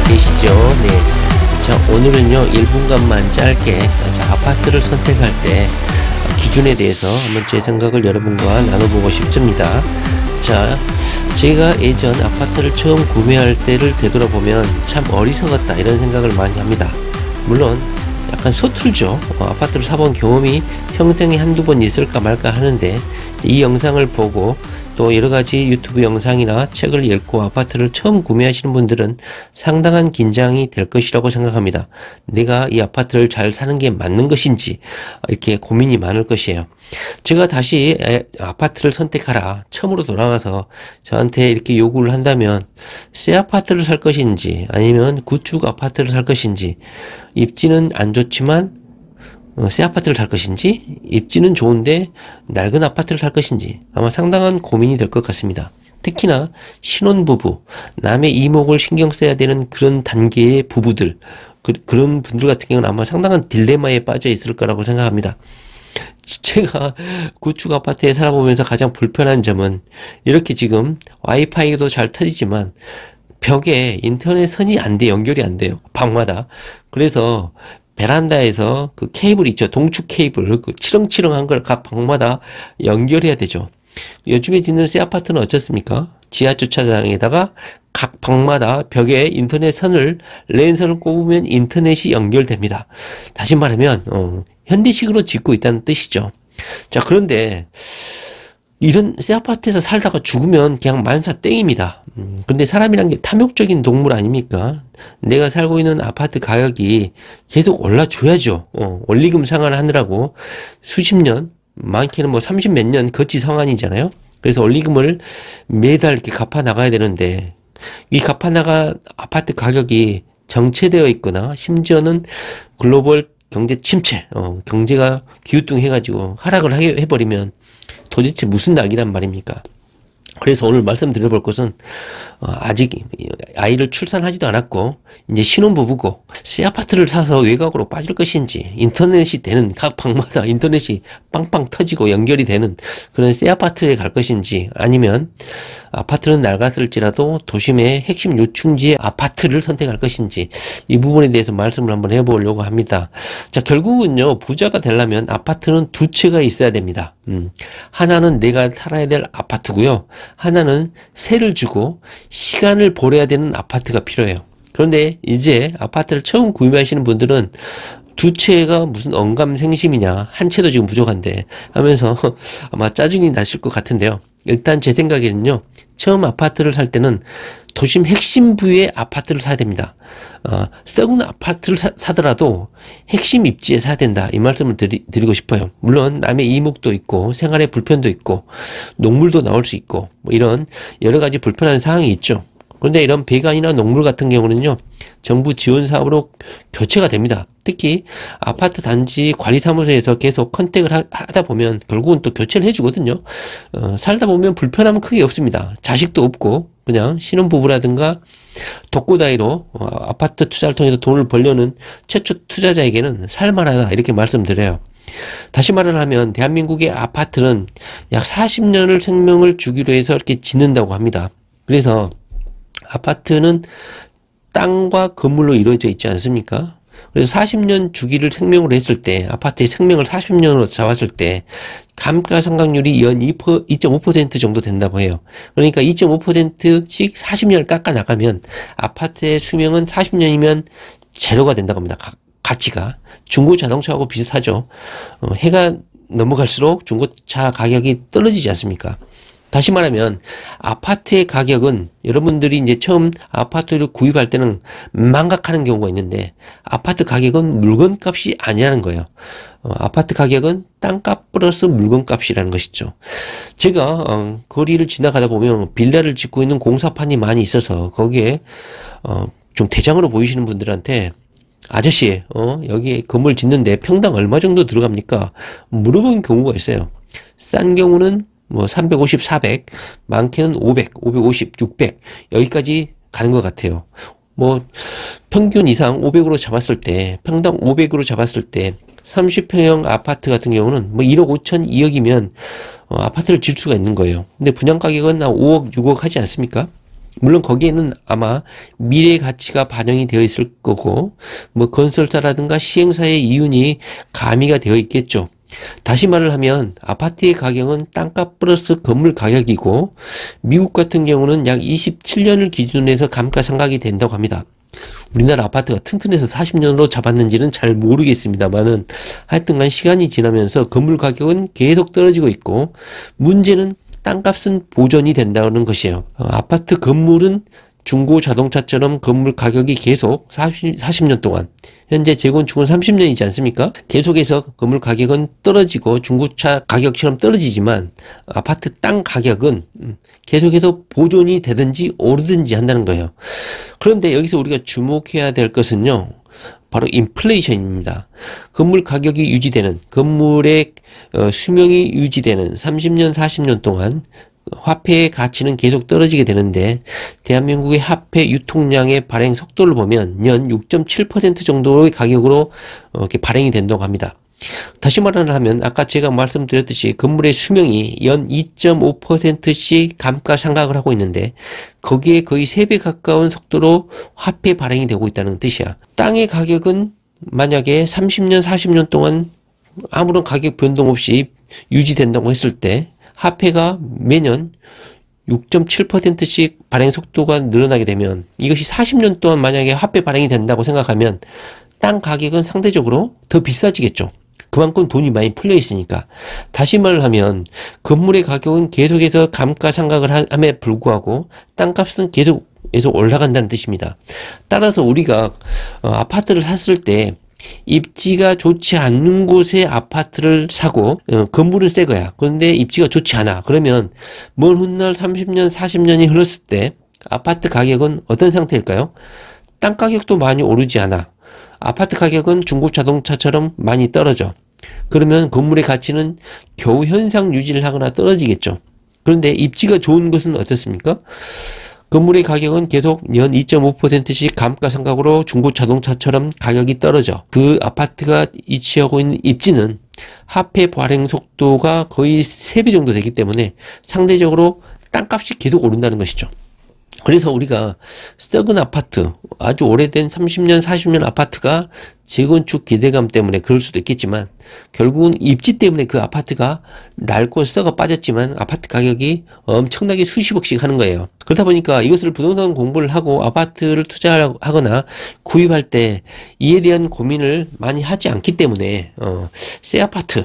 계시죠? 네. 자, 오늘은요, 1분간만 짧게 아파트를 선택할 때 기준에 대해서 한번 제 생각을 여러분과 나눠보고 싶습니다. 자, 제가 예전 아파트를 처음 구매할 때를 되돌아보면 참 어리석었다 이런 생각을 많이 합니다. 물론 약간 서툴죠. 아파트를 사본 경험이 평생에 한두 번 있을까 말까 하는데, 이 영상을 보고 또 여러가지 유튜브 영상이나 책을 읽고 아파트를 처음 구매하시는 분들은 상당한 긴장이 될 것이라고 생각합니다. 내가 이 아파트를 잘 사는 게 맞는 것인지 이렇게 고민이 많을 것이에요. 제가 다시 아파트를 선택하라 처음으로 돌아가서 저한테 이렇게 요구를 한다면, 새 아파트를 살 것인지 아니면 구축 아파트를 살 것인지, 입지는 안 좋지만 새 아파트를 살 것인지, 입지는 좋은데 낡은 아파트를 살 것인지 아마 상당한 고민이 될 것 같습니다. 특히나 신혼부부, 남의 이목을 신경 써야 되는 그런 단계의 부부들, 그런 분들 같은 경우는 아마 상당한 딜레마에 빠져 있을 거라고 생각합니다. 제가 구축 아파트에 살아보면서 가장 불편한 점은, 이렇게 지금 와이파이도 잘 터지지만 벽에 인터넷 선이 안 돼, 연결이 안 돼요, 방마다. 그래서 베란다에서 그 케이블 있죠, 동축 케이블, 그 치렁치렁한 걸 각 방마다 연결해야 되죠. 요즘에 짓는 새 아파트는 어떻습니까? 지하 주차장에다가 각 방마다 벽에 인터넷 선을, 랜선을 꼽으면 인터넷이 연결됩니다. 다시 말하면 현대식으로 짓고 있다는 뜻이죠. 자, 그런데 이런 새 아파트에서 살다가 죽으면 그냥 만사 땡입니다. 근데 사람이란 게 탐욕적인 동물 아닙니까? 내가 살고 있는 아파트 가격이 계속 올라줘야죠. 원리금 상환하느라고 수십 년, 많게는 뭐 30 몇 년 거치 상환이잖아요. 그래서 원리금을 매달 이렇게 갚아 나가야 되는데, 이 갚아 나가 아파트 가격이 정체되어 있거나 심지어는 글로벌 경제 침체, 경제가 기우뚱해가지고 하락을 해버리면 도대체 무슨 낙이란 말입니까? 그래서 오늘 말씀드려볼 것은, 아직 아이를 출산하지도 않았고 이제 신혼부부고 새 아파트를 사서 외곽으로 빠질 것인지, 인터넷이 되는 각 방마다 인터넷이 빵빵 터지고 연결이 되는 그런 새 아파트에 갈 것인지, 아니면 아파트는 낡았을지라도 도심의 핵심 요충지의 아파트를 선택할 것인지, 이 부분에 대해서 말씀을 한번 해보려고 합니다. 자, 결국은요, 부자가 되려면 아파트는 두 채가 있어야 됩니다. 하나는 내가 살아야 될 아파트고요, 하나는 세를 주고 시간을 보내야 되는 아파트가 필요해요. 그런데 이제 아파트를 처음 구매하시는 분들은 두 채가 무슨 언감생심이냐, 한 채도 지금 부족한데 하면서 아마 짜증이 나실 것 같은데요. 일단 제 생각에는요, 처음 아파트를 살 때는 도심 핵심 부의 아파트를 사야 됩니다. 썩은 아파트를 사더라도 핵심 입지에 사야 된다, 이 말씀을 드리고 싶어요. 물론 남의 이목도 있고 생활에 불편도 있고 녹물도 나올 수 있고 뭐 이런 여러 가지 불편한 상황이 있죠. 그런데 이런 배관이나 녹물 같은 경우는요, 정부 지원 사업으로 교체가 됩니다. 특히 아파트 단지 관리사무소에서 계속 컨택을 하다 보면 결국은 또 교체를 해주거든요. 살다 보면 불편함은 크게 없습니다. 자식도 없고 그냥 신혼부부라든가 독고다이로 아파트 투자를 통해서 돈을 벌려는 최초 투자자에게는 살만하다, 이렇게 말씀드려요. 다시 말을 하면 대한민국의 아파트는 약 40년을 생명을 주기로 해서 이렇게 짓는다고 합니다. 그래서 아파트는 땅과 건물로 이루어져 있지 않습니까? 그래서 40년 주기를 생명으로 했을 때, 아파트의 생명을 40년으로 잡았을 때 감가상각률이 연 2.5% 정도 된다고 해요. 그러니까 2.5%씩 40년을 깎아 나가면 아파트의 수명은 40년이면 제로가 된다고 합니다. 가치가. 중고자동차하고 비슷하죠. 해가 넘어갈수록 중고차 가격이 떨어지지 않습니까? 다시 말하면 아파트의 가격은, 여러분들이 이제 처음 아파트를 구입할 때는 망각하는 경우가 있는데, 아파트 가격은 물건값이 아니라는 거예요. 아파트 가격은 땅값 플러스 물건값이라는 것이죠. 제가 거리를 지나가다 보면 빌라를 짓고 있는 공사판이 많이 있어서 거기에 좀 대장으로 보이시는 분들한테, 아저씨, 여기 건물 짓는데 평당 얼마 정도 들어갑니까? 물어본 경우가 있어요. 싼 경우는 뭐 350, 400, 많게는 500, 550, 600 여기까지 가는 것 같아요. 뭐 평균 이상 500으로 잡았을 때, 평당 500으로 잡았을 때 30평형 아파트 같은 경우는 뭐 1억 5천, 2억이면 아파트를 질 수가 있는 거예요. 근데 분양 가격은 5억, 6억 하지 않습니까? 물론 거기에는 아마 미래 가치가 반영이 되어 있을 거고 뭐 건설사라든가 시행사의 이윤이 가미가 되어 있겠죠. 다시 말을 하면 아파트의 가격은 땅값 플러스 건물 가격이고 미국 같은 경우는 약 27년을 기준으로 해서 감가상각이 된다고 합니다. 우리나라 아파트가 튼튼해서 40년으로 잡았는지는 잘 모르겠습니다만은 하여튼간 시간이 지나면서 건물 가격은 계속 떨어지고 있고 문제는 땅값은 보존이 된다는 것이에요. 아파트 건물은 중고 자동차처럼 건물 가격이 계속 40년 동안, 현재 재건축은 30년이지 않습니까? 계속해서 건물 가격은 떨어지고 중고차 가격처럼 떨어지지만 아파트 땅 가격은 계속해서 보존이 되든지 오르든지 한다는 거예요. 그런데 여기서 우리가 주목해야 될 것은요, 바로 인플레이션입니다. 건물 가격이 유지되는, 건물의 수명이 유지되는 30년, 40년 동안 화폐의 가치는 계속 떨어지게 되는데 대한민국의 화폐 유통량의 발행 속도를 보면 연 6.7% 정도의 가격으로 이렇게 발행이 된다고 합니다. 다시 말하면 아까 제가 말씀드렸듯이 건물의 수명이 연 2.5%씩 감가상각을 하고 있는데 거기에 거의 3배 가까운 속도로 화폐 발행이 되고 있다는 뜻이야. 땅의 가격은 만약에 30년, 40년 동안 아무런 가격 변동 없이 유지된다고 했을 때 화폐가 매년 6.7%씩 발행 속도가 늘어나게 되면 이것이 40년 동안 만약에 화폐 발행이 된다고 생각하면 땅 가격은 상대적으로 더 비싸지겠죠. 그만큼 돈이 많이 풀려 있으니까. 다시 말을 하면 건물의 가격은 계속해서 감가상각을 함에 불구하고 땅값은 계속해서 올라간다는 뜻입니다. 따라서 우리가 아파트를 샀을 때 입지가 좋지 않는 곳에 아파트를 사고 건물은 새 거야. 그런데 입지가 좋지 않아. 그러면 먼 훗날 30년, 40년이 흘렀을 때 아파트 가격은 어떤 상태일까요? 땅 가격도 많이 오르지 않아. 아파트 가격은 중고 자동차처럼 많이 떨어져. 그러면 건물의 가치는 겨우 현상 유지를 하거나 떨어지겠죠. 그런데 입지가 좋은 것은 어떻습니까? 건물의 가격은 계속 연 2.5%씩 감가상각으로 중고 자동차처럼 가격이 떨어져. 그 아파트가 위치하고 있는 입지는 화폐 발행 속도가 거의 3배 정도 되기 때문에 상대적으로 땅값이 계속 오른다는 것이죠. 그래서 우리가 썩은 아파트, 아주 오래된 30년, 40년 아파트가 재건축 기대감 때문에 그럴 수도 있겠지만 결국은 입지 때문에 그 아파트가 낡고 썩어 빠졌지만 아파트 가격이 엄청나게 수십억씩 하는 거예요. 그러다 보니까 이것을 부동산 공부를 하고 아파트를 투자하거나 구입할 때 이에 대한 고민을 많이 하지 않기 때문에 새 아파트,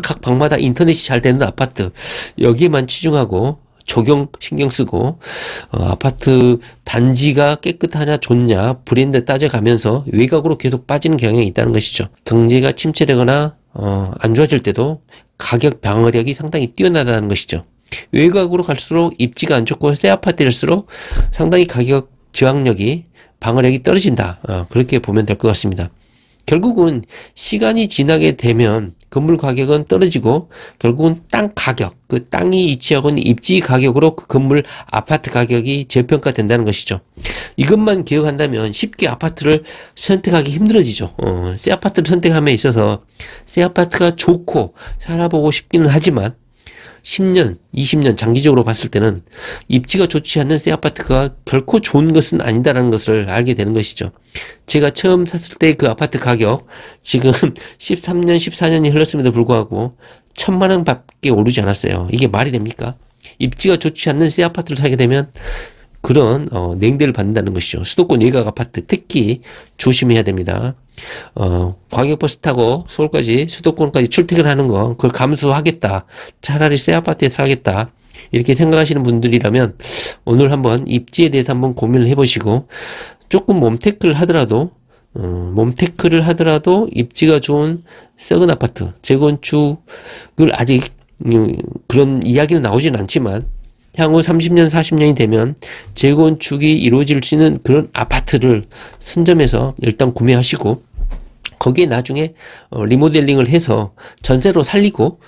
각 방마다 인터넷이 잘 되는 아파트 여기에만 치중하고 조경 신경 쓰고 아파트 단지가 깨끗하냐 좋냐 브랜드 따져가면서 외곽으로 계속 빠지는 경향이 있다는 것이죠. 경제가 침체되거나 안 좋아질 때도 가격 방어력이 상당히 뛰어나다는 것이죠. 외곽으로 갈수록 입지가 안 좋고 새 아파트일수록 상당히 가격 저항력이 방어력이 떨어진다. 그렇게 보면 될 것 같습니다. 결국은 시간이 지나게 되면 건물 가격은 떨어지고 결국은 땅 가격, 그 땅이 위치하고 있는 입지 가격으로 그 건물 아파트 가격이 재평가된다는 것이죠. 이것만 기억한다면 쉽게 아파트를 선택하기 힘들어지죠. 새 아파트를 선택함에 있어서 새 아파트가 좋고 살아보고 싶기는 하지만 10년, 20년 장기적으로 봤을 때는 입지가 좋지 않는 새 아파트가 결코 좋은 것은 아니다라는 것을 알게 되는 것이죠. 제가 처음 샀을 때 그 아파트 가격 지금 13년, 14년이 흘렀음에도 불구하고 1,000만 원 밖에 오르지 않았어요. 이게 말이 됩니까? 입지가 좋지 않는 새 아파트를 사게 되면 그런 냉대를 받는다는 것이죠. 수도권 외곽 아파트 특히 조심해야 됩니다. 광역버스 타고 서울까지 수도권까지 출퇴근하는 거 그걸 감수하겠다. 차라리 새 아파트에 살겠다. 이렇게 생각하시는 분들이라면 오늘 한번 입지에 대해서 한번 고민을 해보시고 조금 몸테크를 하더라도 입지가 좋은 썩은 아파트 재건축을 아직 그런 이야기는 나오진 않지만 향후 30년, 40년이 되면 재건축이 이루어질 수 있는 그런 아파트를 선점해서 일단 구매하시고 거기에 나중에 리모델링을 해서 전세로 살리고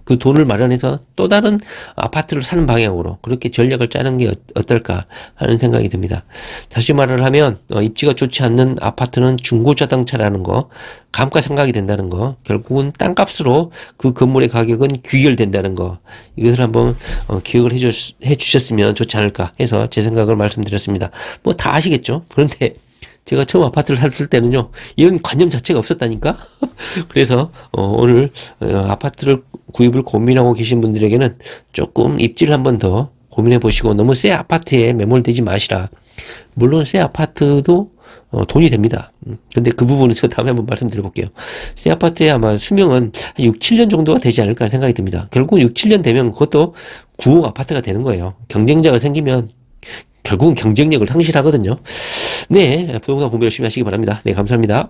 그 돈을 마련해서 또 다른 아파트를 사는 방향으로 그렇게 전략을 짜는 게 어떨까 하는 생각이 듭니다. 다시 말을 하면 입지가 좋지 않는 아파트는 중고자동차라는 거 감가상각이 된다는 거, 결국은 땅값으로 그 건물의 가격은 귀결된다는 거, 이것을 한번 기억을 해주셨으면 좋지 않을까 해서 제 생각을 말씀드렸습니다. 뭐 다 아시겠죠? 그런데 제가 처음 아파트를 샀을 때는요, 이런 관념 자체가 없었다니까? 그래서, 오늘, 아파트를 구입을 고민하고 계신 분들에게는 조금 입지를 한번 더 고민해 보시고, 너무 새 아파트에 매몰되지 마시라. 물론 새 아파트도, 돈이 됩니다. 근데 그 부분은 제가 다음에 한번 말씀드려 볼게요. 새 아파트에 아마 수명은 한 6, 7년 정도가 되지 않을까 생각이 듭니다. 결국 6, 7년 되면 그것도 구옥 아파트가 되는 거예요. 경쟁자가 생기면 결국은 경쟁력을 상실하거든요. 네, 부동산 공부 열심히 하시기 바랍니다. 네, 감사합니다.